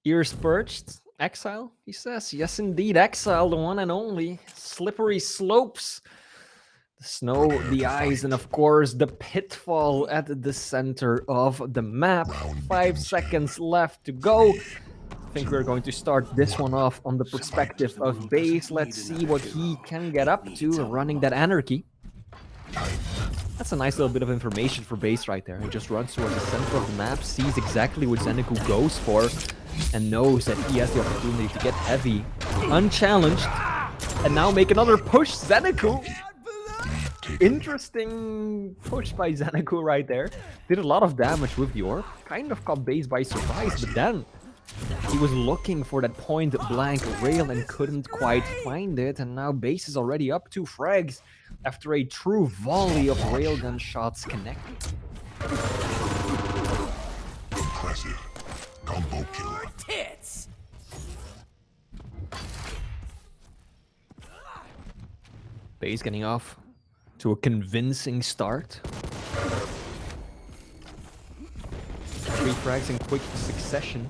Ears perched. Exile, he says. Yes, indeed. Exile, the one and only. Slippery slopes. The snow, the ice, and of course, the pitfall at the center of the map. 5 seconds left to go. I think we're going to start this one off on the perspective of BaSe. Let's see what he can get up to running that anarchy. That's a nice little bit of information for BaSe right there. He just runs towards the center of the map, sees exactly what ZenAku goes for, and knows that he has the opportunity to get heavy, unchallenged, and now make another push. ZenAku! Interesting push by ZenAku right there. Did a lot of damage with the orb. Kind of caught BaSe by surprise, but then he was looking for that point blank rail and couldn't quite find it, and now BaSe is already up 2 frags after a true volley of railgun shots connected. Impressive. Combo killer. Tits! BaSe getting off to a convincing start. 3 frags in quick succession.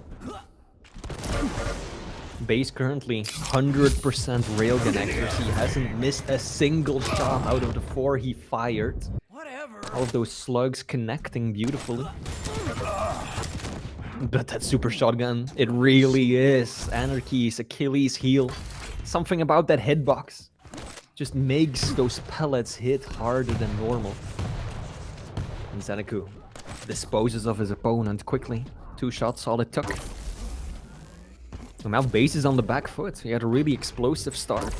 BaSe currently 100% railgun accuracy. He hasn't missed a single shot out of the 4 he fired. Whatever. All of those slugs connecting beautifully. But that super shotgun, it really is Anarchy's Achilles heel. Something about that hitbox just makes those pellets hit harder than normal. And ZenAku disposes of his opponent quickly. 2 shots, all it took. And now BaSe is on the back foot. He had a really explosive start.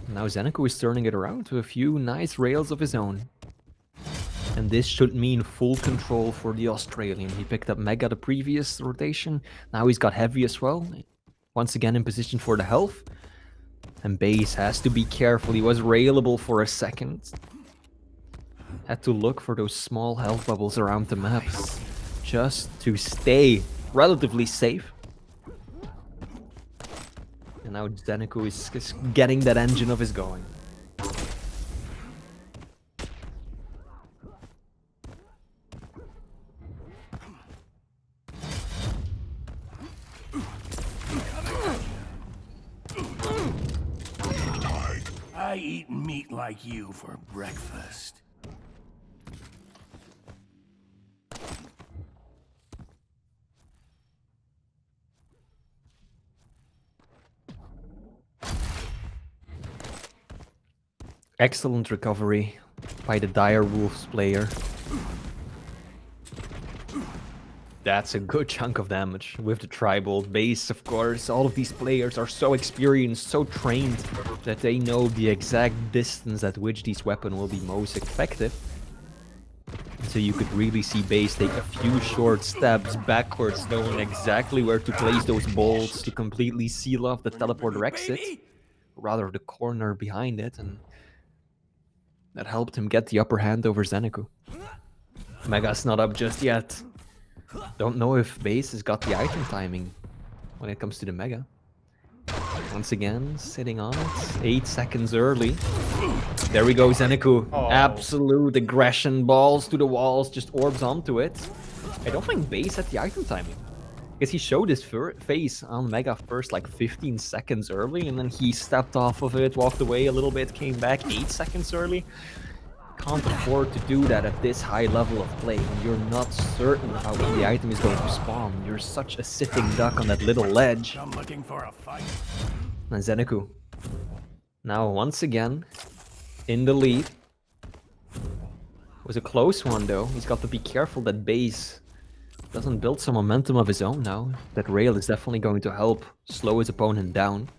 Now ZenAku is turning it around to a few nice rails of his own. And this should mean full control for the Australian. He picked up Mega the previous rotation. Now he's got Heavy as well. Once again in position for the health. And BaSe has to be careful. He was railable for a second. Had to look for those small health bubbles around the map. Just to stay relatively safe. And now ZenAku is getting that engine of his going. I eat meat like you for breakfast. Excellent recovery by the Dire Wolves player. That's a good chunk of damage with the Tribal base, of course. All of these players are so experienced, so trained, that they know the exact distance at which these weapons will be most effective. So you could really see BaSe take a few short steps backwards, knowing exactly where to place those bolts to completely seal off the teleporter exit. Or rather, the corner behind it, and that helped him get the upper hand over ZenAku. Mega's not up just yet. Don't know if BaSe has got the item timing when it comes to the Mega. Once again, sitting on it. 8 seconds early. There we go, ZenAku. Oh. Absolute aggression, balls to the walls, just orbs onto it. I don't think BaSe had the item timing. Because he showed his face on Mega first like 15 seconds early, and then he stepped off of it, walked away a little bit, came back 8 seconds early. Can't afford to do that at this high level of play when you're not certain how the item is going to spawn. You're such a sitting duck on that little ledge. I'm looking for a fight. And ZenAku, now once again, in the lead. It was a close one though. He's got to be careful that BaSe doesn't build some momentum of his own now. That rail is definitely going to help slow his opponent down.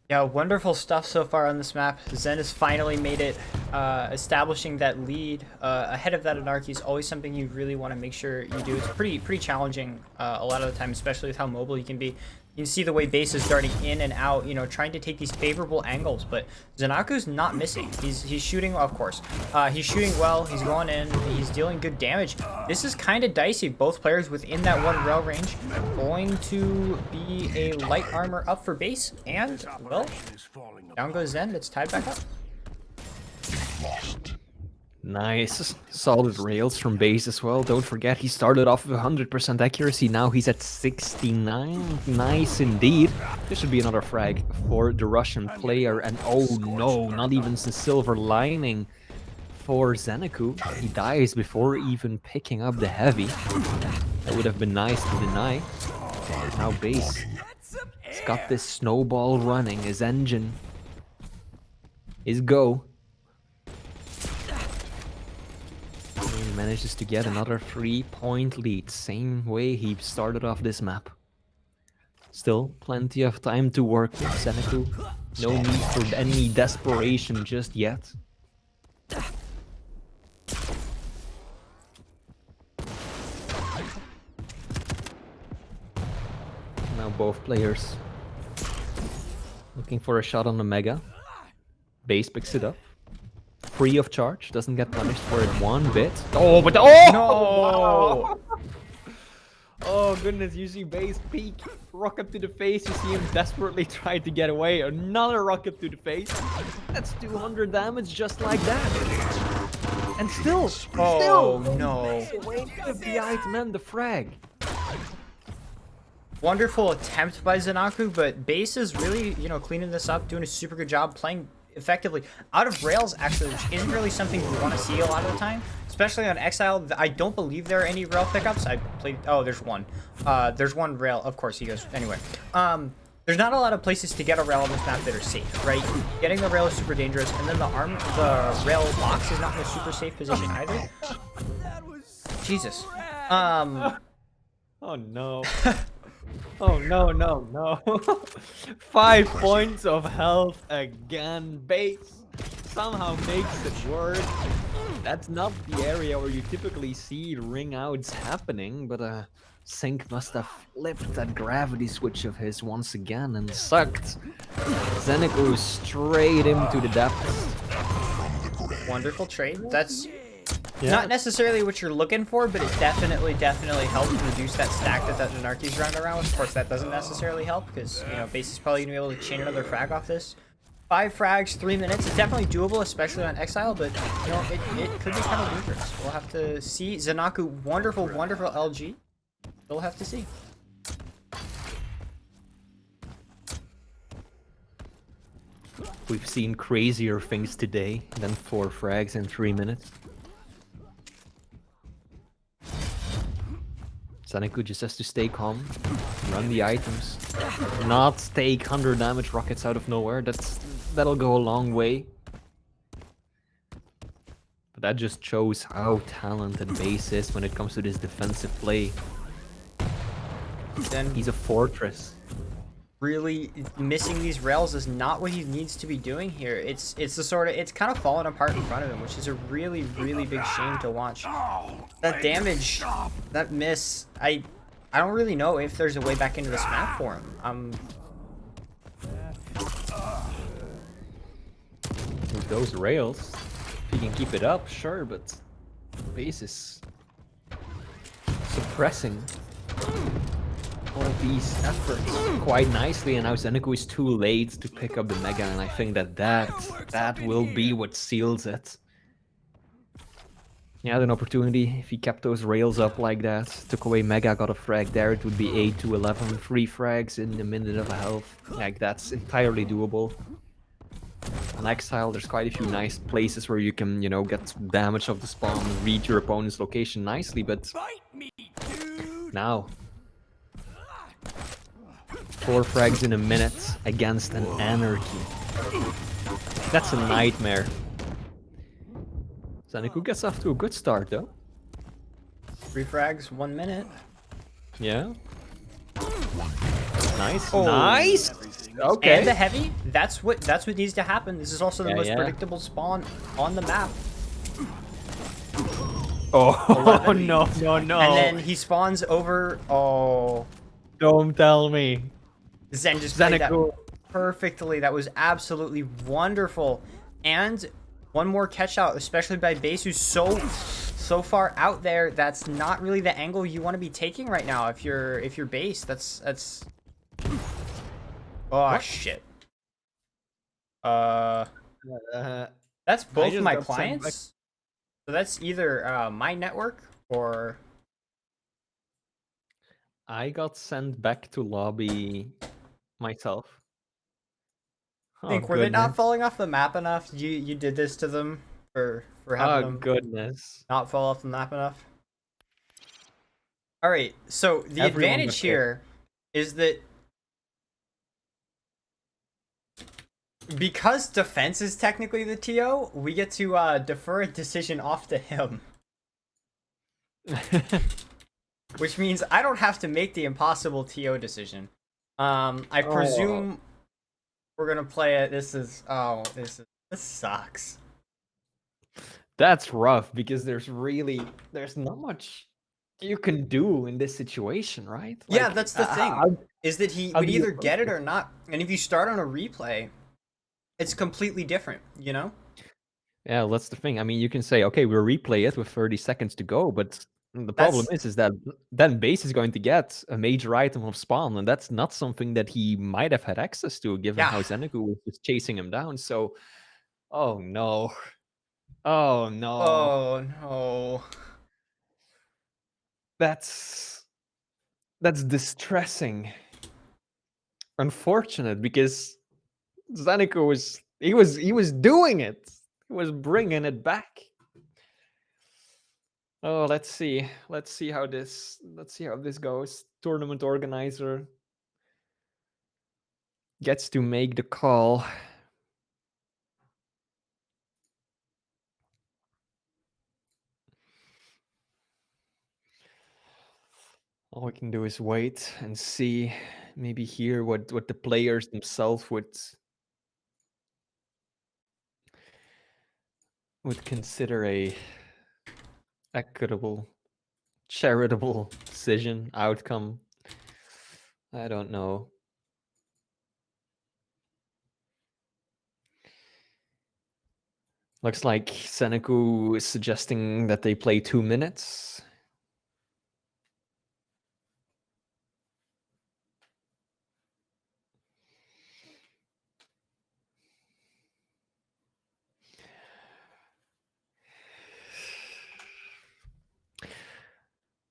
Yeah, wonderful stuff so far on this map. Zen has finally made it. Establishing that lead ahead of that Anarchy is always something you really want to make sure you do. It's pretty challenging a lot of the time, especially with how mobile you can be. You can see the way BaSe is darting in and out, you know, trying to take these favorable angles, but ZenAku's not missing. He's shooting, of course. He's shooting well, he's going in, he's dealing good damage. This is kind of dicey. Both players within that 1 rail range. Going to be a light armor up for BaSe, and, well, down goes Zen. It's tied back up. Lost. Nice. Solid rails from BaSe as well. Don't forget, he started off with 100% accuracy. Now he's at 69. Nice indeed. This should be another frag for the Russian player. And oh no, not even the silver lining for ZenAku. He dies before even picking up the heavy. That would have been nice to deny. Now BaSe has got this snowball running. His engine is go. He manages to get another 3-point lead. Same way he started off this map. Still plenty of time to work with ZenAku. No need for any desperation just yet. Now both players looking for a shot on the Mega. BaSe picks it up. Free of charge, doesn't get punished for it one bit. Oh, but oh No! Oh goodness, you see BaSe peek, rocket to the face, you see him desperately try to get away. Another rocket to the face. That's 200 damage just like that. And still, no. with the item and the frag. Wonderful attempt by ZenAku, but BaSe is really, you know, cleaning this up, doing a super good job, playing effectively out of rails, actually, which isn't really something you want to see a lot of the time, especially on Exile. I don't believe there are any rail pickups. I played, oh, there's one. There's one rail, of course he goes, anyway. There's not a lot of places to get a rail on this map that are safe, right? Getting the rail is super dangerous, and then the rail box is not in a super safe position either. Jesus. Oh no. Oh no, no, no. 5 points of health again. BaSe somehow makes it work. That's not the area where you typically see ring outs happening, but Sync must have flipped that gravity switch of his once again and sucked ZenAku straight into the depths. Wonderful trade. That's not necessarily what you're looking for, but it definitely helps reduce that stack that ZenAku's running around with. Of course, that doesn't necessarily help because, you know, BaSe is probably going to be able to chain another frag off this. 5 frags, 3 minutes. It's definitely doable, especially on Exile, but, you know, it could be kind of dangerous. We'll have to see. ZenAku, wonderful LG. We'll have to see. We've seen crazier things today than 4 frags in 3 minutes. ZenAku just has to stay calm, run the items, not take 100 damage rockets out of nowhere. That'll go a long way. But that just shows how talented BaSe is when it comes to this defensive play. Then He's a fortress. really missing these rails is not what he needs to be doing here. It's the sort of, it's kind of falling apart in front of him, which is a really big shame to watch. That damage, that miss, I don't really know if there's a way back into this map for him. With those rails, if he can keep it up, sure, but BaSe is suppressing all of these efforts quite nicely, and now ZenAku is too late to pick up the Mega, and I think that will be what seals it. He had an opportunity if he kept those rails up like that, took away Mega, got a frag there, it would be 8 to 11, 3 frags in a minute of a health. Like, that's entirely doable. On Exile, there's quite a few nice places where you can, you know, get damage off the spawn, read your opponent's location nicely, but now 4 frags in a minute against an Anarchy. That's a nightmare. ZenAku gets off to a good start though. 3 frags, 1 minute. Yeah. Nice. Oh. Nice! Okay. And the heavy, that's what needs to happen. This is also the most predictable spawn on the map. Oh, no. And then he spawns over. Oh. Don't tell me. Zen just played that ZenAku. perfectly. That was absolutely wonderful. And one more catch out, especially by BaSe, who's so far out there. That's not really the angle you want to be taking right now. If you're BaSe, that's. Oh What? shit. That's both my clients. So that's either my network or I got sent back to lobby myself. Oh think were they not goodness. falling off the map enough? You did this to them for having Oh them goodness. not fall off the map enough? All right. So the Everyone advantage got picked. here is that because defense is technically the TO, we get to defer a decision off to him. Which means I don't have to make the impossible TO decision. I Oh. presume we're gonna play it. This sucks. That's rough because there's not much you can do in this situation, right? Yeah, Like, that's the thing. Is that he how would do you either approach get it it? or not. And if you start on a replay, it's completely different, you know? Yeah, that's the thing. I mean, you can say, okay, we'll replay it with 30 seconds to go, but the problem That's is that then BaSe is going to get a major item of spawn, and that's not something that he might have had access to, given yeah. how ZenAku was just chasing him down. So, oh no. Oh no. Oh no. That's distressing. Unfortunate because ZenAku was doing it. He was bringing it back. Oh, let's see. Let's see how this goes. Tournament organizer gets to make the call. All we can do is wait and see, maybe hear what the players themselves would consider a equitable, charitable decision outcome. I don't know. Looks like ZenAku is suggesting that they play 2 minutes.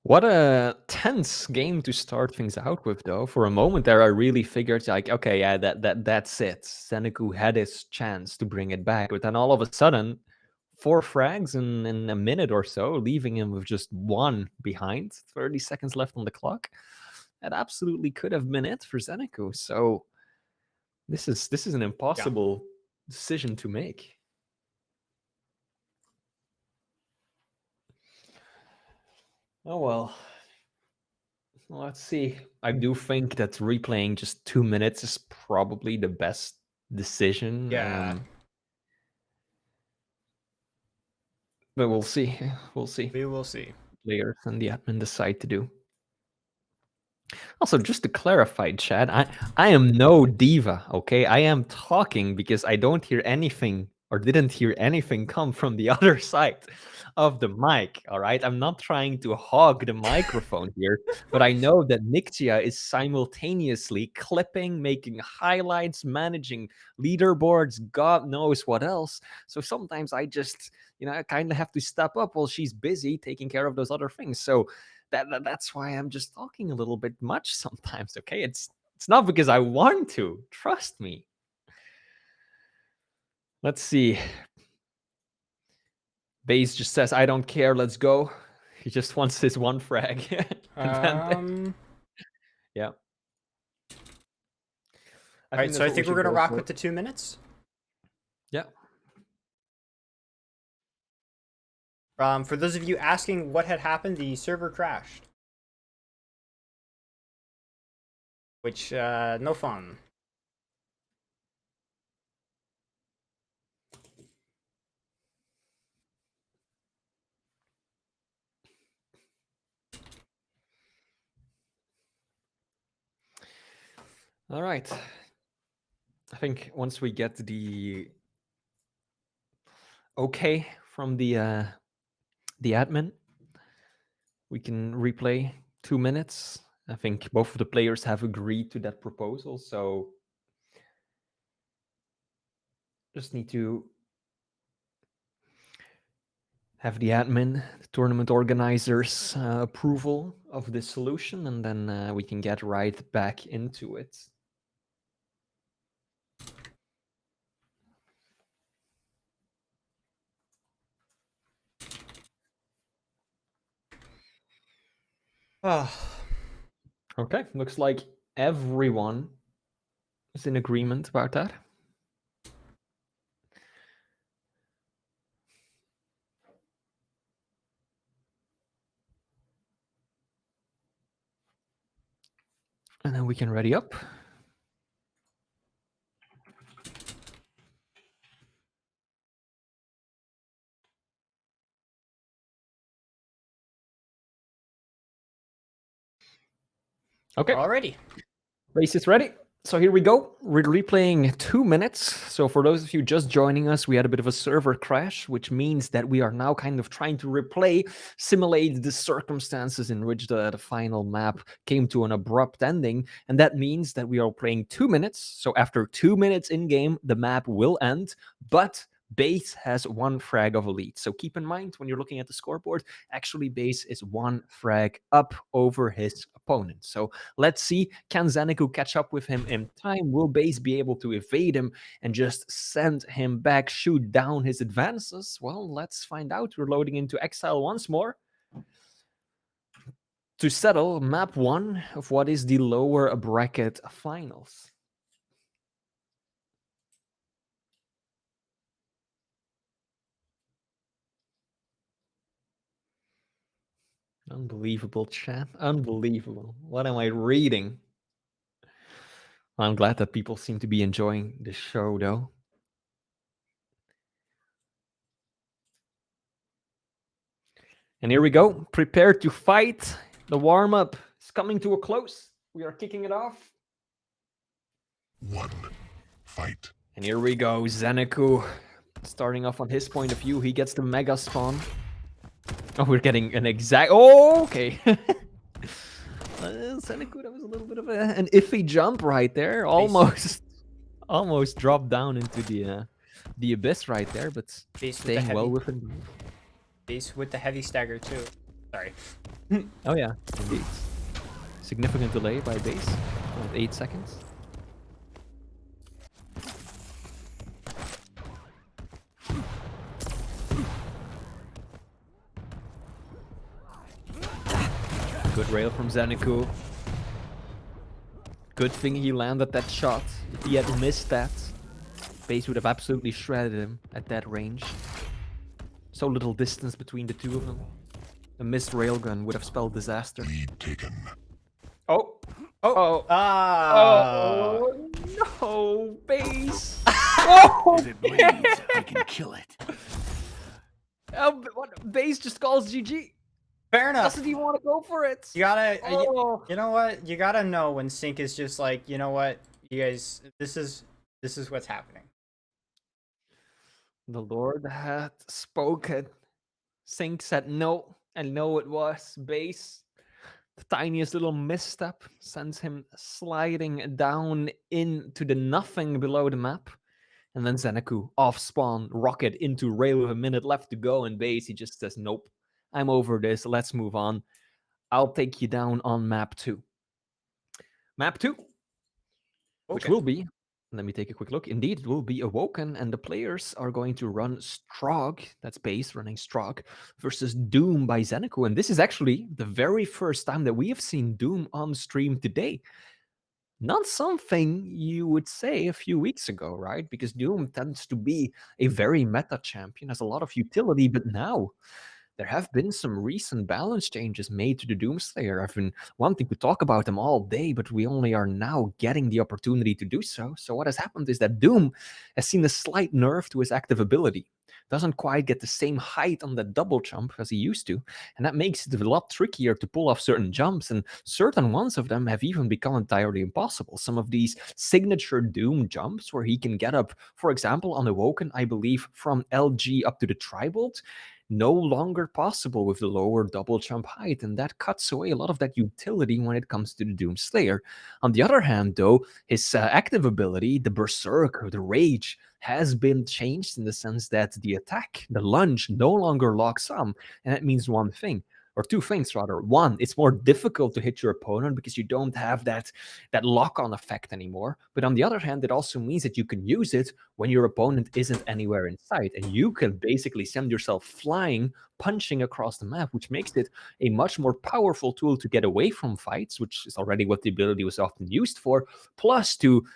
What a tense game to start things out with, though. For a moment there, I really figured, like, okay, yeah, that's it. ZenAku had his chance to bring it back, but then all of a sudden, 4 frags in a minute or so, leaving him with just 1 behind, 30 seconds left on the clock. That absolutely could have been it for ZenAku. So this is an impossible decision to make. Oh well. Let's see. I do think that replaying just 2 minutes is probably the best decision. Yeah. But we'll see. We'll see. We will see. Players and the admin decide to do. Also, just to clarify, Chad, I am no diva, okay? I am talking because I don't hear anything or didn't hear anything come from the other side of the mic, all right? I'm not trying to hog the microphone here, but I know that Nixia is simultaneously clipping, making highlights, managing leaderboards, God knows what else. So sometimes I just, I kind of have to step up while she's busy taking care of those other things. So that's why I'm just talking a little bit much sometimes, okay? It's not because I want to. Trust me. Let's see. BaSe just says, I don't care, let's go. He just wants his 1 frag. Yeah. All right, so I think we're gonna rock with the 2 minutes. Yeah. For those of you asking what had happened, the server crashed. Which, no fun. All right. I think once we get the okay from the admin, we can replay 2 minutes. I think both of the players have agreed to that proposal, so just need to have the admin, the tournament organizers' approval of this solution, and then we can get right back into it. Oh, Okay, looks like everyone is in agreement about that. And then we can ready up. Okay. already. Race is ready. So here we go. We're replaying 2 minutes. So for those of you just joining us, we had a bit of a server crash, which means that we are now kind of trying to simulate the circumstances in which the final map came to an abrupt ending. And that means that we are playing 2 minutes. So after 2 minutes in game, the map will end, but BaSe has 1 frag of a lead. So keep in mind when you're looking at the scoreboard, actually BaSe is 1 frag up over his opponent. So let's see, can ZenAku catch up with him in time? Will BaSe be able to evade him and just send him back, shoot down his advances? Well, let's find out. We're loading into Exile once more to settle map 1 of what is the lower bracket finals. Unbelievable, chat. Unbelievable. What am I reading? I'm glad that people seem to be enjoying the show, though. And here we go. Prepare to fight. The warm-up is coming to a close. We are kicking it off. 1. Fight. And here we go. ZenAku starting off on his point of view. He gets the mega spawn. Oh, we're getting an exact... Oh, okay. ZenAku, that was a little bit of an iffy jump right there. Almost dropped down into the abyss right there, but staying well within. BaSe with the heavy stagger too. Sorry. Oh yeah, indeed. Significant delay by BaSe, about 8 seconds. Good rail from ZenAku. Good thing he landed that shot. If he had missed that, BaSe would have absolutely shredded him at that range. So little distance between the two of them. A missed railgun would have spelled disaster. Lead taken. Oh! Oh! Oh no! BaSe! Oh! If it bleeds, I can kill it. What? BaSe just calls GG. Fair enough. Doesn't even want to go for it. You gotta, Oh. you know what? You gotta know when Sync is just like, you know what, you guys, this is what's happening. The Lord had spoken. Sync said no, and no it was. BaSe, the tiniest little misstep sends him sliding down into the nothing below the map. And then ZenAku off spawn, rocket into rail with a minute left to go, and BaSe, he just says, nope, I'm over this, let's move on. I'll take you down on map 2. Map 2, which will be, let me take a quick look. Indeed, it will be Awoken, and the players are going to run Strog, that's BaSe running Strog, versus Doom by ZenAku. And this is actually the very first time that we have seen Doom on stream today. Not something you would say a few weeks ago, right? Because Doom tends to be a very meta champion, has a lot of utility, but now there have been some recent balance changes made to the Doomslayer. I've been wanting to talk about them all day, but we only are now getting the opportunity to do so. So what has happened is that Doom has seen a slight nerf to his active ability. Doesn't quite get the same height on that double jump as he used to, and that makes it a lot trickier to pull off certain jumps, and certain ones of them have even become entirely impossible. Some of these signature Doom jumps where he can get up, for example, on Awoken, I believe, from LG up to the Tribolt, no longer possible with the lower double jump height, and that cuts away a lot of that utility when it comes to the Doomslayer. On the other hand, though, his active ability, the Berserk or the Rage, has been changed in the sense that the attack, the lunge, no longer locks on, and that means one thing. Or two things rather. One, it's more difficult to hit your opponent because you don't have that lock-on effect anymore. But on the other hand, it also means that you can use it when your opponent isn't anywhere in sight, and you can basically send yourself flying, punching across the map, which makes it a much more powerful tool to get away from fights, which is already what the ability was often used for, plus to,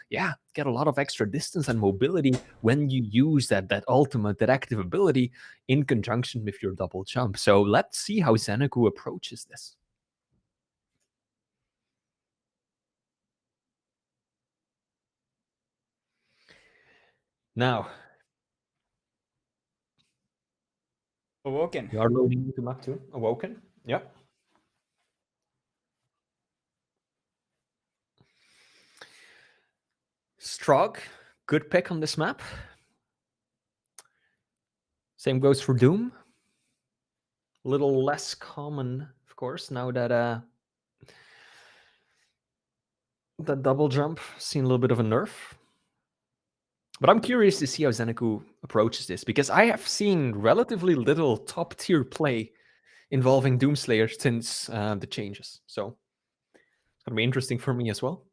get a lot of extra distance and mobility when you use that ultimate, that active ability in conjunction with your double jump. So let's see how ZenAku approaches this. Now, Awoken. you are loading into map 2. Awoken. Yep. Strog, good pick on this map. Same goes for Doom. A little less common, of course, now that that double jump seen a little bit of a nerf. But I'm curious to see how ZenAku approaches this, because I have seen relatively little top-tier play involving Doomslayer since the changes. So it's going to be interesting for me as well.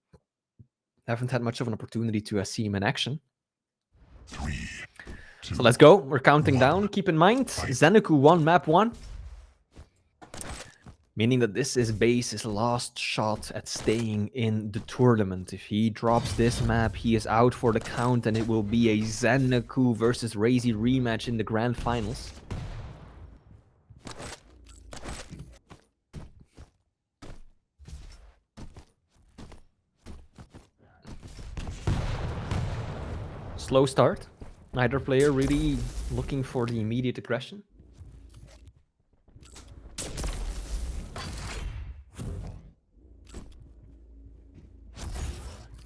I haven't had much of an opportunity to see him in action. 3, 2, So let's go. We're counting down. Keep in mind, ZenAku won map 1. Meaning that this is BaSe's last shot at staying in the tournament. If he drops this map, he is out for the count, and it will be a ZenAku versus Razy rematch in the grand finals. Slow start. Neither player really looking for the immediate aggression.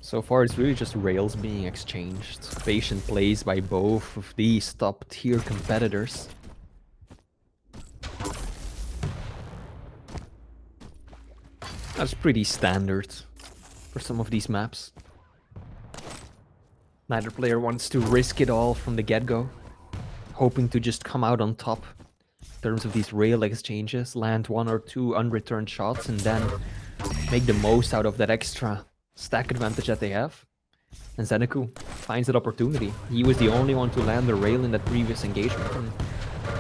So far, it's really just rails being exchanged. Patient plays by both of these top-tier competitors. That's pretty standard for some of these maps. Neither player wants to risk it all from the get-go, hoping to just come out on top in terms of these rail exchanges, land 1 or 2 unreturned shots, and then make the most out of that extra stack advantage that they have. And ZenAku finds that opportunity. He was the only one to land the rail in that previous engagement, and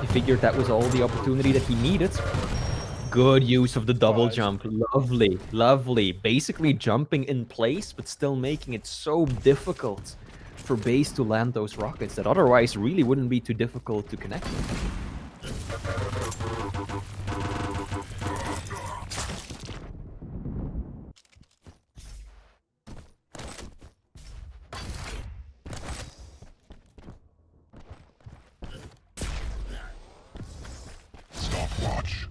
he figured that was all the opportunity that he needed. Good use of the double jump. Lovely, lovely. Basically jumping in place, but still making it so difficult for BaSe to land those rockets that otherwise really wouldn't be too difficult to connect. Stopwatch.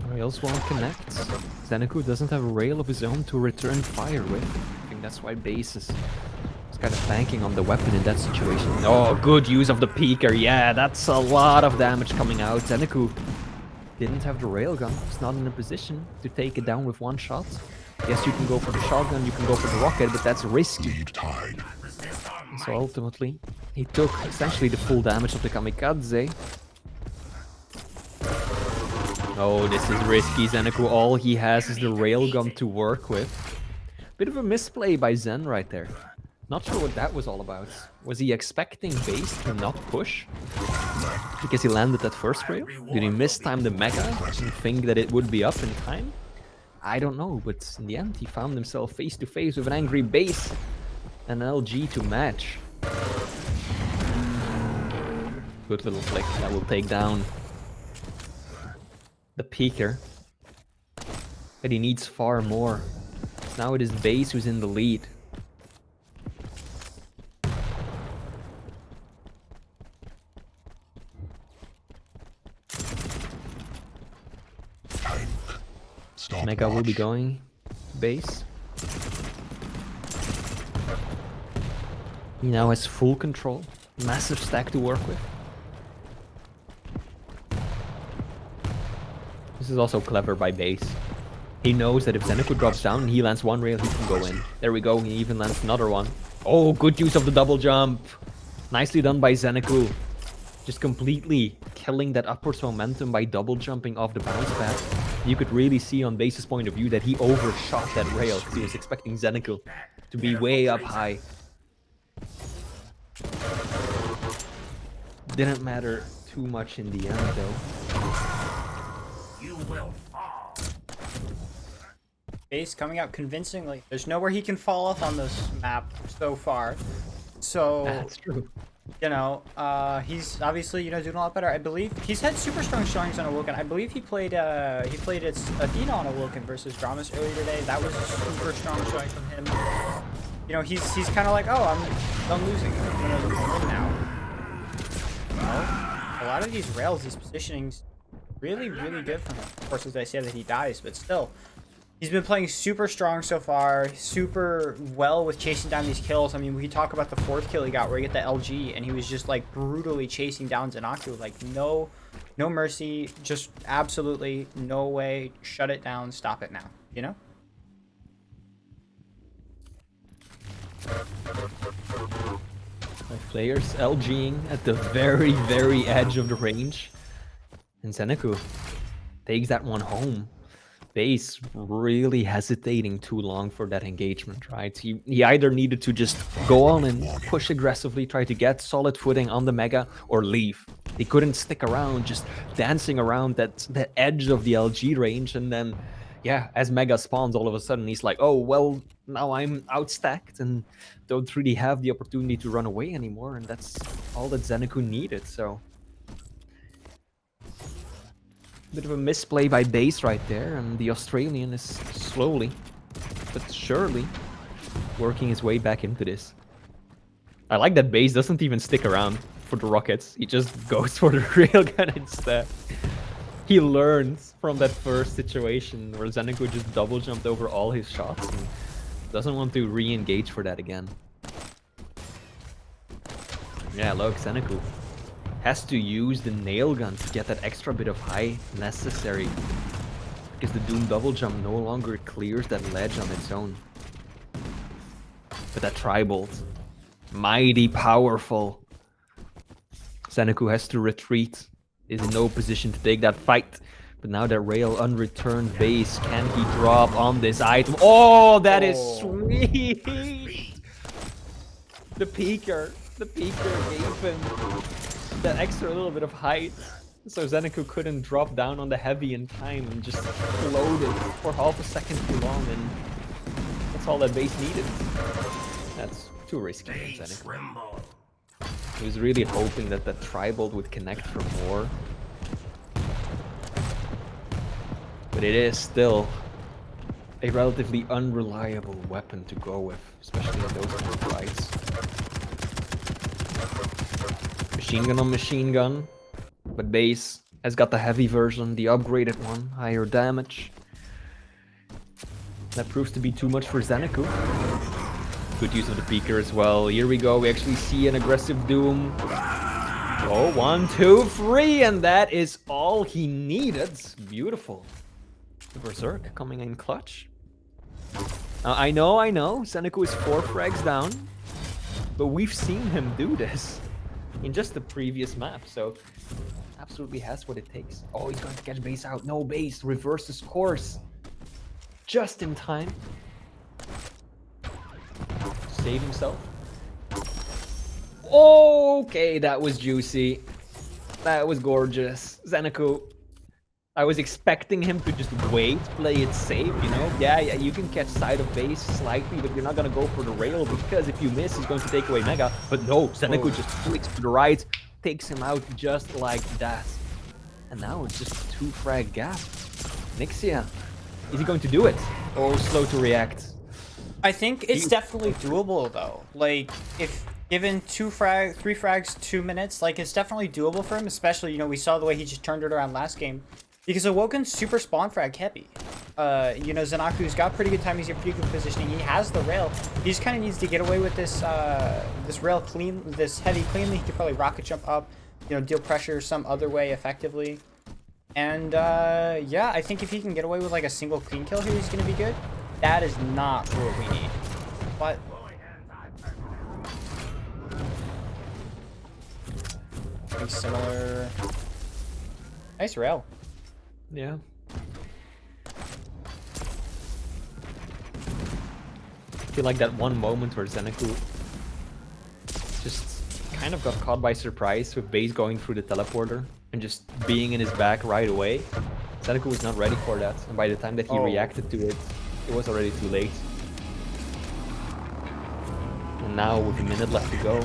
Rails won't connect. ZenAku doesn't have a rail of his own to return fire with. I think that's why BaSe is kind of banking on the weapon in that situation. Oh, good use of the peeker. Yeah, that's a lot of damage coming out. ZenAku didn't have the railgun. He's not in a position to take it down with one shot. Yes, you can go for the shotgun, you can go for the rocket, but that's risky. Lead tide. So ultimately, he took essentially the full damage of the kamikaze. Oh, this is risky. ZenAku, all he has is the railgun to work with. Bit of a misplay by Zen right there. Not sure what that was all about. Was he expecting BaSe to not push? Because he landed that first rail? Did he mistime the mega and think that it would be up in time? I don't know, but in the end he found himself face to face with an angry BaSe and an LG to match. Good little flick that will take down the peeker. But he needs far more. Now it is BaSe who's in the lead. Mega will be going BaSe. He now has full control. Massive stack to work with. This is also clever by BaSe. He knows that if ZenAku drops down and he lands one rail, he can go in. There we go, he even lands another one. Oh, good use of the double jump. Nicely done by ZenAku. Just completely killing that upwards momentum by double jumping off the bounce pad. You could really see on BaSe's point of view that he overshot that rail because he was expecting ZenAku to be way up high. Didn't matter too much in the end though. You will fall. BaSe coming out convincingly. There's nowhere he can fall off on this map so far. So That's true. you know, he's obviously, you know, doing a lot better. I believe he's had super strong showings on Awoken. I believe he played Athena on Awoken versus Dramas earlier today. That was a super strong showing from him. You know, he's kind of like, oh, I'm losing. I'm gonna win now. You know, a lot of these rails, these positionings, really, really good for him. Of course, as I say that he dies, but still. He's been playing super strong so far, super well with chasing down these kills. I mean, we talk about the 4th kill he got where he got the LG and he was just like brutally chasing down ZenAku. Like no mercy, just absolutely no way. Shut it down, stop it now, you know? My players LGing at the very, very edge of the range. And ZenAku takes that one home. BaSe really hesitating too long for that engagement, right? He either needed to just go on and push aggressively, try to get solid footing on the Mega, or leave. He couldn't stick around, just dancing around that edge of the LG range, and then, yeah, as Mega spawns, all of a sudden he's like, oh, well, now I'm outstacked and don't really have the opportunity to run away anymore, and that's all that ZenAku needed, so... Bit of a misplay by BaSe right there, and the Australian is slowly but surely working his way back into this. I like that BaSe doesn't even stick around for the rockets. He just goes for the railgun instead. He learns from that first situation where ZenAku just double jumped over all his shots and doesn't want to re-engage for that again. Yeah, look, ZenAku has to use the nail gun to get that extra bit of high necessary, because the Doom double jump no longer clears that ledge on its own. But that tri-bolt, mighty powerful. ZenAku has to retreat, is in no position to take that fight. But now that rail unreturned BaSe, can he drop on this item? Oh, that is sweet! The peeker gave him that extra little bit of height, so ZenAku couldn't drop down on the heavy in time and just floated for half a second too long, and that's all that BaSe needed. That's too risky for ZenAku. He was really hoping that that tri-bolt would connect for more, but it is still a relatively unreliable weapon to go with, especially in those kind of fights. Machine gun on machine gun, but BaSe has got the heavy version, the upgraded one, higher damage. That proves to be too much for ZenAku. Good use of the peeker as well. Here we go, we actually see an aggressive Doom. Oh, 1, 2, 3, and that is all he needed. Beautiful. The Berserk coming in clutch. I know, ZenAku is 4 frags down, but we've seen him do this in just the previous map, so absolutely has what it takes. Oh, he's going to catch BaSe out. No, BaSe reverses course just in time. Save himself. Okay, that was juicy. That was gorgeous. ZenAku, I was expecting him to just wait, play it safe, you know? Yeah, you can catch side of BaSe slightly, but you're not gonna go for the rail because if you miss, he's going to take away Mega. But no, ZenAku just flicks to the right, takes him out just like that. And now it's just a 2 frag gap. Nixia, is he going to do it? Or slow to react? I think it's definitely doable though. Like, if given 3 frags, 2 minutes, like it's definitely doable for him, especially, you know, we saw the way he just turned it around last game. Because Awoken's super spawn frag heavy. You know, ZenAku's got pretty good timing, he's got pretty good positioning, he has the rail. He just kind of needs to get away with this this rail clean, this heavy cleanly. He could probably rocket jump up, you know, deal pressure some other way effectively. And yeah, I think if he can get away with like a single clean kill here, he's gonna be good. That is not what we need. But something similar. Nice rail. Yeah. I feel like that one moment where ZenAku just kind of got caught by surprise with BaSe going through the teleporter and just being in his back right away. ZenAku was not ready for that, and by the time that he reacted to it, it was already too late. And now with a minute left to go,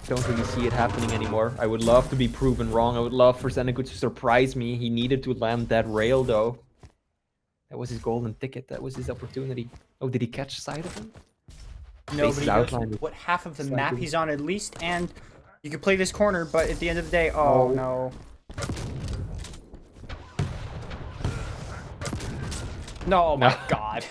don't really see it happening anymore. I would love to be proven wrong. I would love for ZenAku to surprise me. He needed to land that rail though. That was his golden ticket. That was his opportunity. Oh, did he catch sight of him? Nobody knows what half of the map he's on at least, and you can play this corner, but at the end of the day, oh no. No, oh my god.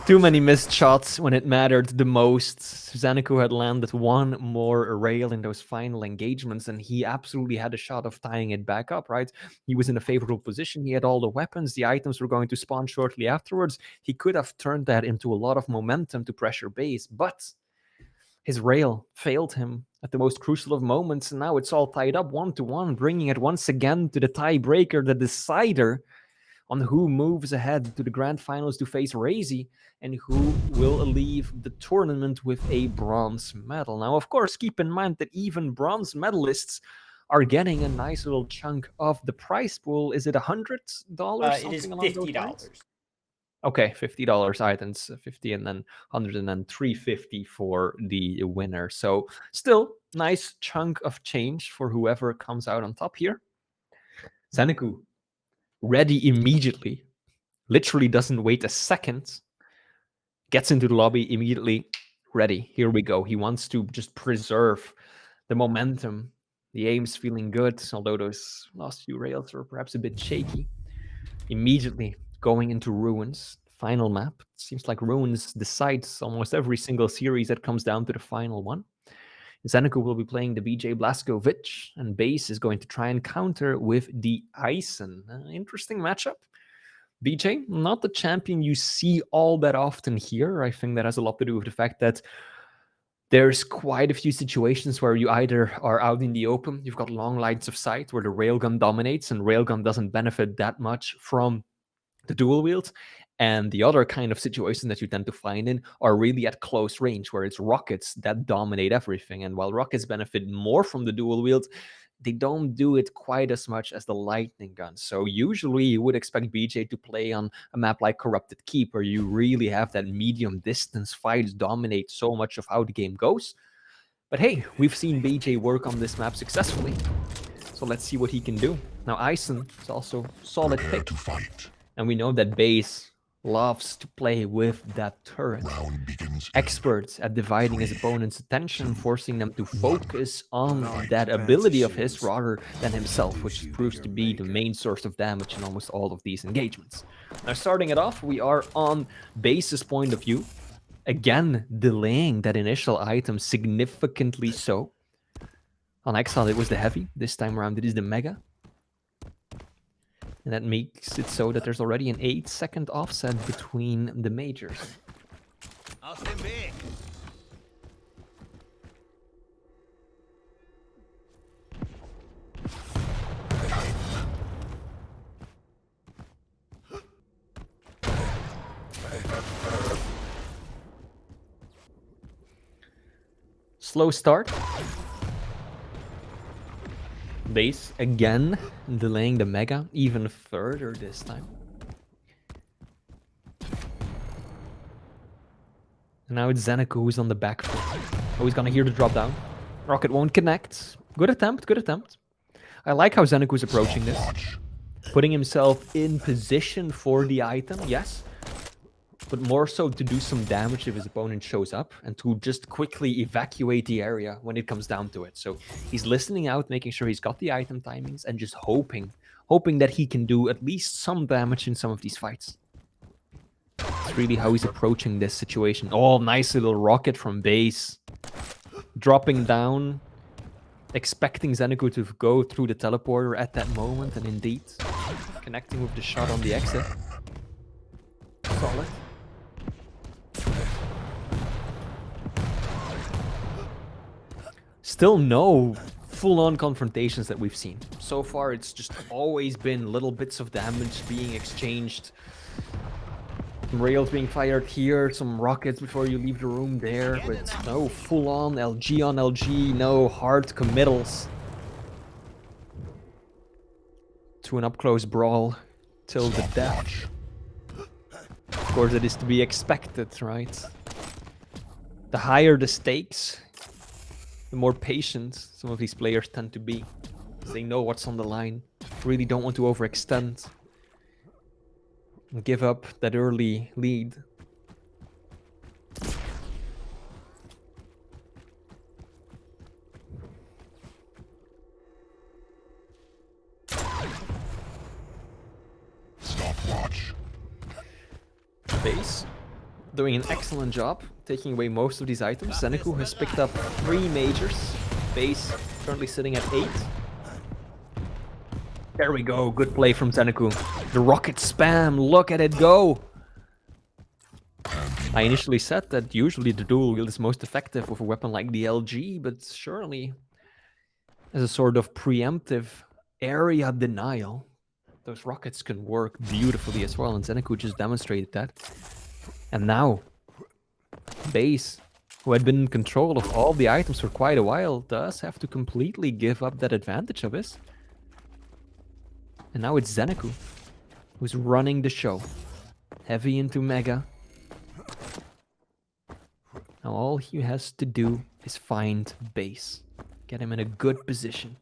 Too many missed shots when it mattered the most. ZenAku had landed one more rail in those final engagements, and he absolutely had a shot of tying it back up, right? He was in a favorable position. He had all the weapons. The items were going to spawn shortly afterwards. He could have turned that into a lot of momentum to pressure BaSe, but his rail failed him at the most crucial of moments, and now it's all tied up 1-1, bringing it once again to the tiebreaker, the decider on who moves ahead to the grand finals to face Razy and who will leave the tournament with a bronze medal. Now, of course, keep in mind that even bronze medalists are getting a nice little chunk of the prize pool. Is it $100? It is $50. Okay, $50 items, 50 and then 100 and then 350 for the winner. So still nice chunk of change for whoever comes out on top here. ZenAku ready immediately, literally doesn't wait a second, gets into the lobby immediately, ready, here we go. He wants to just preserve the momentum. The aim's feeling good, although those last few rails were perhaps a bit shaky. Immediately going into Ruins, final map. It seems like Ruins decides almost every single series that comes down to the final one. ZenAku will be playing the BJ Blazkowicz, and BaSe is going to try and counter with the Ison. Interesting matchup. BJ, not the champion you see all that often here. I think that has a lot to do with the fact that there's quite a few situations where you either are out in the open, you've got long lines of sight where the railgun dominates, and railgun doesn't benefit that much from the dual wield. And the other kind of situation that you tend to find in are really at close range, where it's rockets that dominate everything. And while rockets benefit more from the dual wield, they don't do it quite as much as the lightning gun. So usually you would expect BJ to play on a map like Corrupted Keep, where you really have that medium distance fights dominate so much of how the game goes. But hey, we've seen BJ work on this map successfully. So let's see what he can do. Now Ison is also solid pick. And we know that BaSe loves to play with that turret. Experts at dividing his opponent's attention, forcing them to focus on that ability of his rather than himself, which proves to be the main source of damage in almost all of these engagements. Now, starting it off, we are on BaSe's point of view. Again, delaying that initial item significantly so. On Exile, it was the heavy. This time around, it is the mega. And that makes it so that there's already an 8-second offset between the majors. I'll stand back. Slow start. BaSe again delaying the mega even further this time. And now it's ZenAku who's on the back foot. Oh, he's gonna hear the drop down. Rocket won't connect. Good attempt, good attempt. I like how ZenAku's approaching this. Putting himself in position for the item, yes. But more so to do some damage if his opponent shows up, and to just quickly evacuate the area when it comes down to it. So he's listening out, making sure he's got the item timings, and just hoping hoping that he can do at least some damage in some of these fights. It's really how he's approaching this situation. Oh, nice little rocket from BaSe. Dropping down, expecting ZenAku to go through the teleporter at that moment, and indeed, connecting with the shot on the exit. Solid. Still no full-on confrontations that we've seen. So far, it's just always been little bits of damage being exchanged. Some rails being fired here, some rockets before you leave the room there, but no full-on LG on LG, no hard committals. To an up-close brawl till the death. Of course, it is to be expected, right? The higher the stakes, the more patient some of these players tend to be. They know what's on the line, really don't want to overextend and give up that early lead. Stopwatch. BaSe doing an excellent job taking away most of these items. ZenAku has picked up 3 majors. BaSe currently sitting at 8. There we go, good play from ZenAku. The rocket spam, look at it go! I initially said that usually the dual wield is most effective with a weapon like the LG, but surely as a sort of preemptive area denial, those rockets can work beautifully as well, and ZenAku just demonstrated that. And now, BaSe, who had been in control of all the items for quite a while, does have to completely give up that advantage of his. And now it's ZenAku, who's running the show. Heavy into Mega. Now all he has to do is find BaSe. Get him in a good position.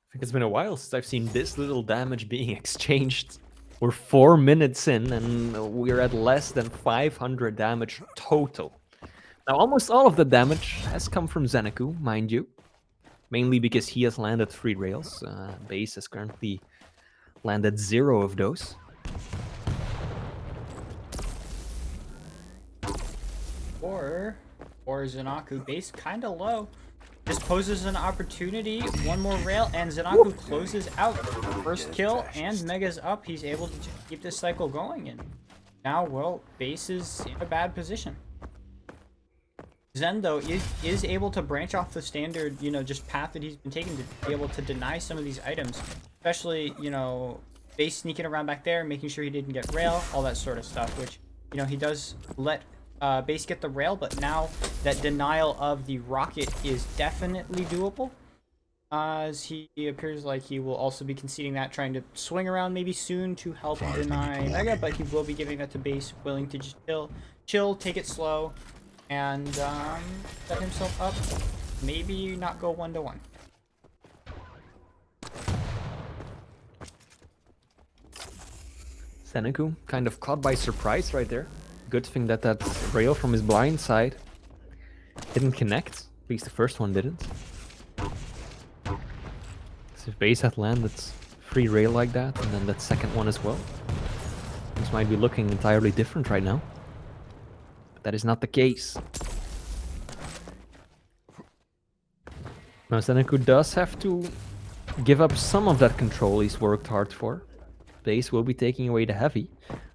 I think it's been a while since I've seen this little damage being exchanged. We're 4 minutes in and we're at less than 500 damage total. Now almost all of the damage has come from ZenAku, mind you. Mainly because he has landed 3 rails. BaSe has currently landed 0 of those. Or ZenAku base kind of low. This poses an opportunity. 1 more rail and ZenAku closes out. First kill and Mega's up. He's able to keep this cycle going. And now, well, BaSe is in a bad position. Zen, though, is able to branch off the standard, you know, just path that he's been taking to be able to deny some of these items. Especially, you know, BaSe sneaking around back there, making sure he didn't get rail, all that sort of stuff, which, you know, he does let BaSe get the rail, but now that denial of the rocket is definitely doable. As he appears like he will also be conceding that, trying to swing around maybe soon to help deny Mega, but he will be giving that to BaSe, willing to just chill, take it slow, and set himself up. Maybe not go 1-1. ZenAku kind of caught by surprise right there. Good thing that that rail from his blind side didn't connect. At least the first one didn't. So if BaSe had landed free rail like that, and then that second one as well, things might be looking entirely different right now. But that is not the case. Now ZenAku does have to give up some of that control he's worked hard for. BaSe will be taking away the heavy,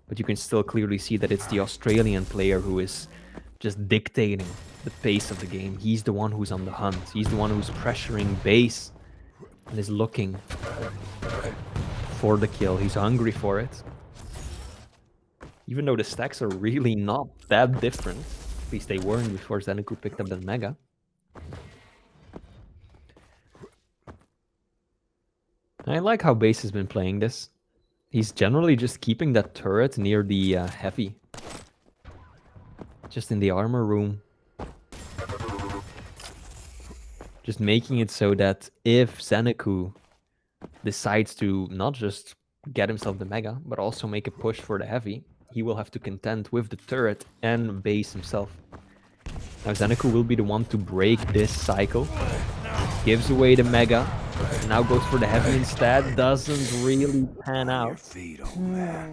but you can still clearly see that it's the Australian player who is just dictating the pace of the game. He's the one who's on the hunt. He's the one who's pressuring BaSe and is looking for the kill. He's hungry for it. Even though the stacks are really not that different, at least they weren't before ZenAku picked up the Mega. I like how BaSe has been playing this. He's generally just keeping that turret near the heavy. just in the armor room. Just making it so that if ZenAku decides to not just get himself the Mega, but also make a push for the Heavy, he will have to contend with the turret and BaSe himself. Now ZenAku will be the one to break this cycle. Gives away the Mega, and now goes for the Heavy instead. Doesn't really pan out. Feet on that.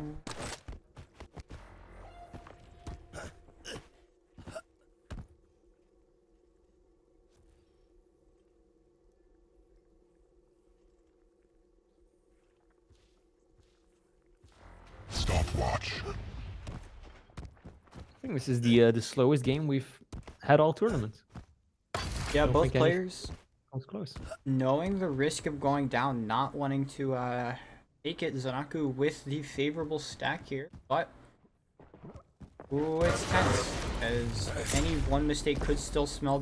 Stopwatch. I think this is the slowest game we've had all tournaments. Yeah, Don't both think any- players Comes close. knowing the risk of going down, not wanting to take it. ZenAku with the favorable stack here, but ooh, it's tense as any one mistake could still spell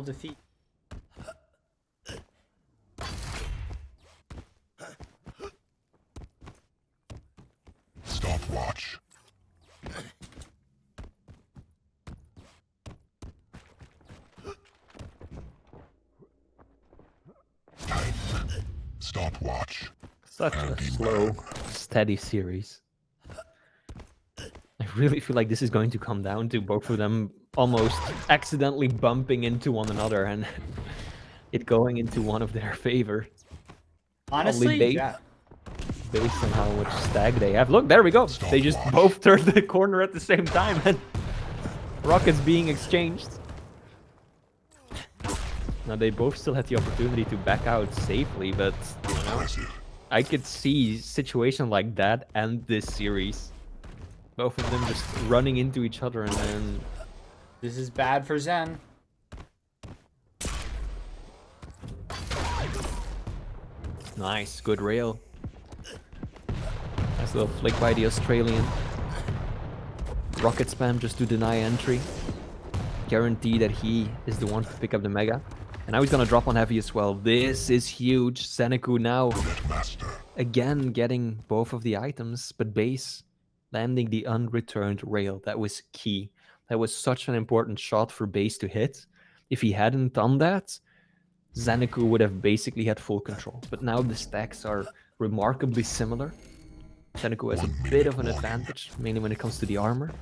defeat. Stopwatch. Time. Stopwatch. Such a slow, steady series. I really feel like this is going to come down to both of them almost accidentally bumping into one another and it going into one of their favor. Honestly, BaSe. yeah. Based on how much stag they have. Look, there we go. They just both turned the corner at the same time and rockets being exchanged. Now they both still had the opportunity to back out safely, but you know, Impressive. I could see a situation like that and this series. Both of them just running into each other and then This is bad for Zen. nice, good rail. Nice little flick by the Australian. Rocket spam just to deny entry. Guarantee that he is the one to pick up the Mega. And now he's gonna drop on Heavy as well. This is huge. ZenAku now Master. again getting both of the items, but BaSe landing the unreturned rail. That was key. That was such an important shot for BaSe to hit. If he hadn't done that, ZenAku would have basically had full control. But now the stacks are remarkably similar. ZenAku has a bit of an advantage, mainly when it comes to the armor.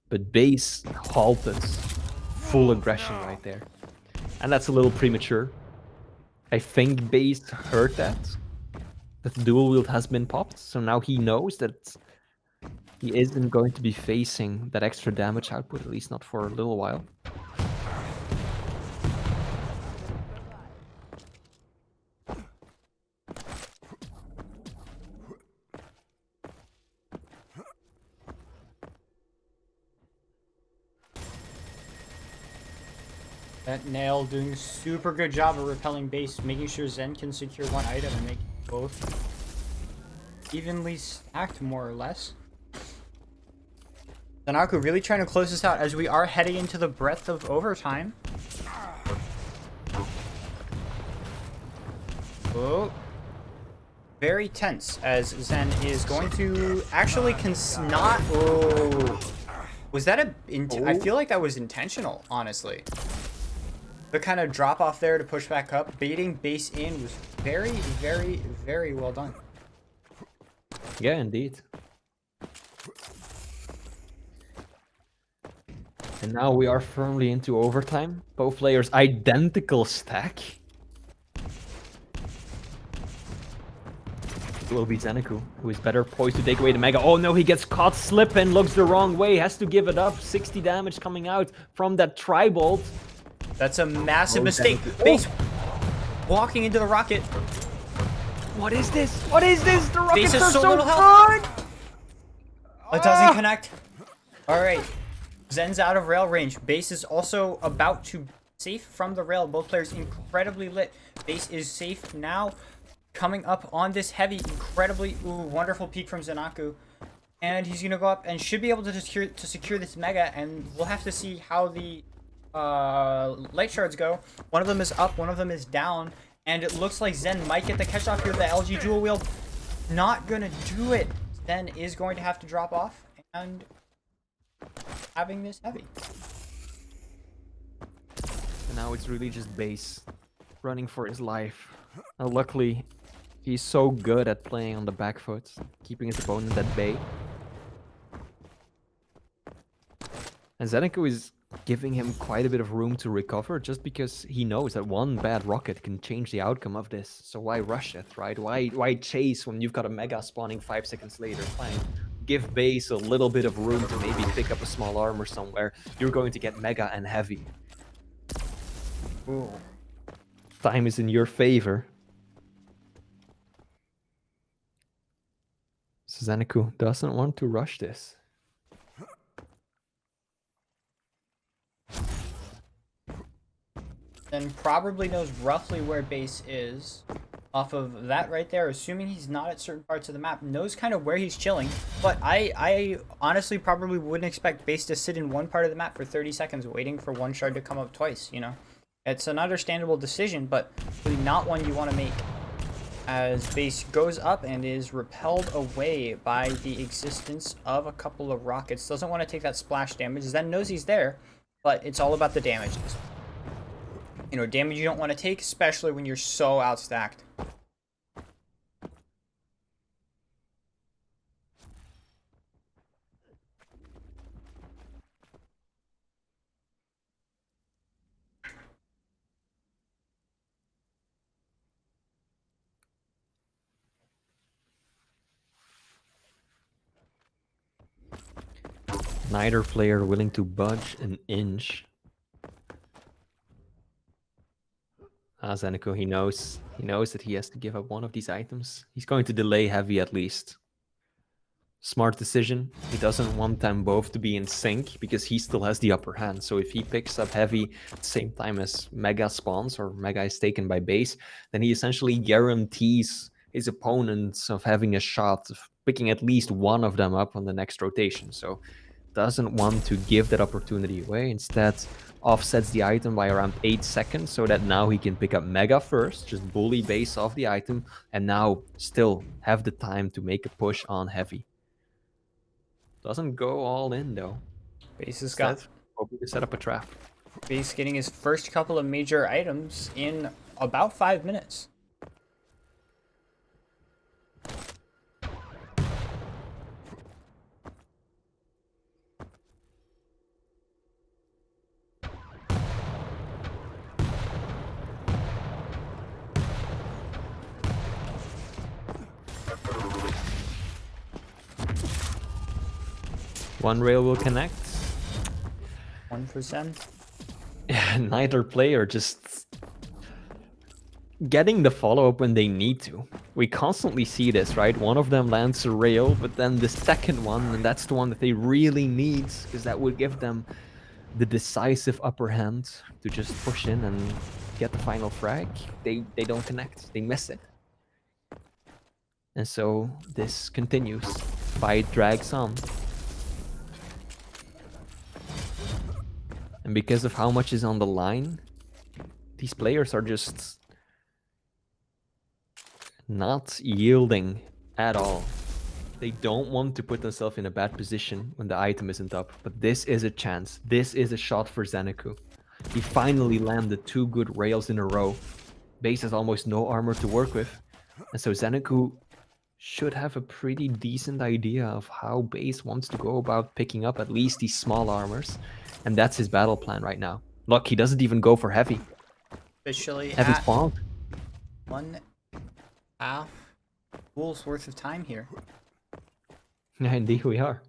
But BaSe halted full aggression right there. And that's a little premature. I think BaSe heard that the dual wield has been popped, so now he knows that he isn't going to be facing that extra damage output, at least not for a little while. That nail doing a super good job of repelling BaSe, making sure Zen can secure one item and make both evenly stacked, more or less. ZenAku really trying to close this out as we are heading into the breadth of overtime. Oh. Very tense as Zen is going to actually not. Oh. Was that I feel like that was intentional, honestly. The kind of drop off there to push back up, baiting BaSe in was very, very, very well done. Yeah, indeed. And now we are firmly into overtime. Both players identical stack. It will be ZenAku, who is better poised to take away the Mega. Oh no, he gets caught slipping, looks the wrong way, has to give it up. 60 damage coming out from that tri-bolt. That's a massive mistake. ZenAku. BaSe walking into the rocket. What is this? What is this? The rockets has are so so little health. good! It doesn't connect. All right, Zen's out of rail range. BaSe is also about to safe from the rail. Both players incredibly lit. BaSe is safe now. Coming up on this heavy, incredibly wonderful peek from ZenAku. And he's gonna go up and should be able to secure this Mega, and we'll have to see how the light shards go. One of them is up, one of them is down, and it looks like Zen might get the catch off here. The LG dual wield not gonna do it. Zen is going to have to drop off, and having this heavy. And now it's really just BaSe running for his life. Now, luckily, he's so good at playing on the back foot, keeping his opponent at bay. And ZenAku is giving him quite a bit of room to recover just because he knows that one bad rocket can change the outcome of this. So why rush it, right? Why chase when you've got a mega spawning 5 seconds later? Fine. Give BaSe a little bit of room to maybe pick up a small armor somewhere. You're going to get mega and heavy. Ooh. Time is in your favor. So ZenAku doesn't want to rush this. And probably knows roughly where BaSe is off of that right there, assuming he's not at certain parts of the map, knows kind of where he's chilling. But I honestly probably wouldn't expect BaSe to sit in one part of the map for 30 seconds waiting for one shard to come up twice, you know? It's an understandable decision, but really not one you want to make, as BaSe goes up and is repelled away by the existence of a couple of rockets. Doesn't want to take that splash damage. Zen knows he's there, but it's all about the damages. You know, damage you don't want to take, especially when you're so outstacked. Neither player willing to budge an inch. ZenAku, he knows that he has to give up one of these items. He's going to delay heavy at least. Smart decision. He doesn't want them both to be in sync because he still has the upper hand. So if he picks up heavy at the same time as mega spawns or mega is taken by BaSe, then he essentially guarantees his opponents of having a shot of picking at least one of them up on the next rotation. So doesn't want to give that opportunity away. Instead, offsets the item by around 8 seconds so that now he can pick up mega first, just bully BaSe off the item, and now still have the time to make a push on heavy. Doesn't go all in though. BaSe has got hoping to set up a trap. BaSe getting his first couple of major items in about 5 minutes. One rail will connect. One for Zen. Neither player just getting the follow-up when they need to. We constantly see this, right? One of them lands a rail, but then the second one, and that's the one that they really need, because that would give them the decisive upper hand to just push in and get the final frag. They don't connect. They miss it. And so this continues. Fight drags on. And because of how much is on the line, these players are just not yielding at all. They don't want to put themselves in a bad position when the item isn't up. But this is a chance. This is a shot for ZenAku. He finally landed 2 good rails in a row. BaSe has almost no armor to work with. And so ZenAku should have a pretty decent idea of how BaSe wants to go about picking up at least these small armors. And that's his battle plan right now. Look, he doesn't even go for heavy. Officially Heavy at spawn. 1.5 Duel's worth of time here. Yeah, indeed we are.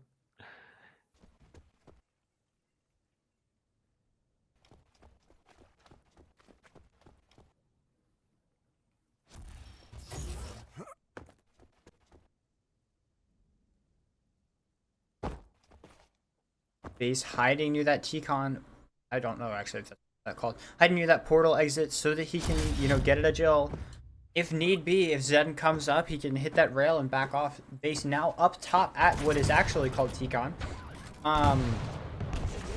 BaSe hiding near that T-Con. I don't know actually if that's what that's called. Hiding near that portal exit so that he can, you know, get it a Jill. If need be, if Zen comes up, he can hit that rail and back off. BaSe now up top at what is actually called T-Con.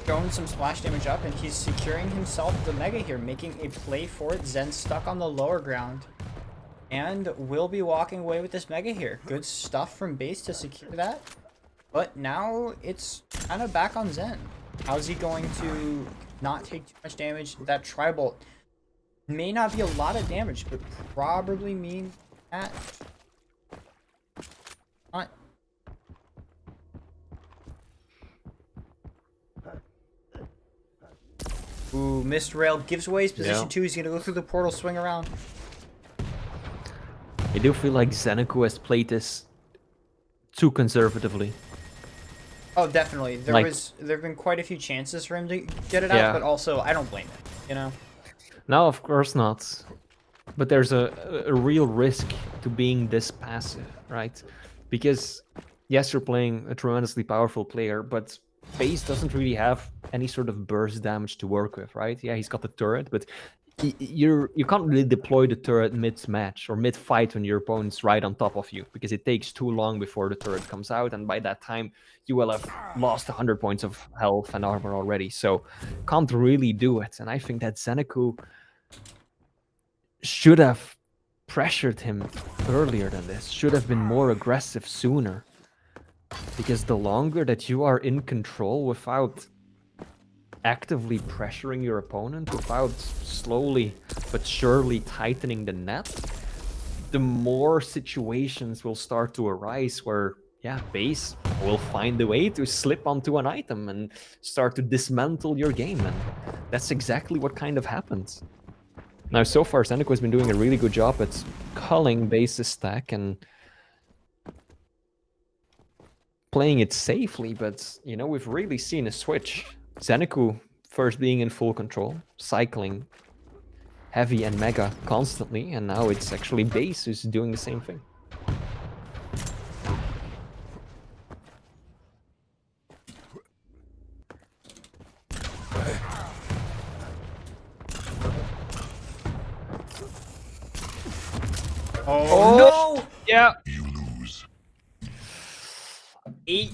Throwing some splash damage up, and he's securing himself the Mega here, making a play for it. Zen stuck on the lower ground. And will be walking away with this Mega here. Good stuff from BaSe to secure that. But now it's kind of back on Zen. How's he going to not take too much damage? That Tri-Bolt may not be a lot of damage, but probably means that. Not. Ooh, Mist Rail gives away his position 2. He's going to go through the portal, swing around. I do feel like ZenAku has played this too conservatively. Oh, definitely. There Like- have been quite a few chances for him to get it Yeah. out, but also I don't blame him. You know. No, of course not. But there's a real risk to being this passive, right? Because yes, you're playing a tremendously powerful player, but BaSe doesn't really have any sort of burst damage to work with, right? Yeah, he's got the turret, but you can't really deploy the turret mid-match or mid-fight when your opponent's right on top of you, because it takes too long before the turret comes out, and by that time you will have lost 100 points of health and armor already, so can't really do it. And I think that ZenAku should have pressured him earlier than this, should have been more aggressive sooner, because the longer that you are in control without actively pressuring your opponent, without slowly but surely tightening the net, the more situations will start to arise where, yeah, BaSe will find a way to slip onto an item and start to dismantle your game, and that's exactly what kind of happens. Now, so far, ZenAku has been doing a really good job at culling BaSe's stack and playing it safely, but, you know, we've really seen a switch. ZenAku first being in full control, cycling heavy and mega constantly, and now it's actually BaSe who's doing the same thing. Oh, no! Yeah. You lose. 8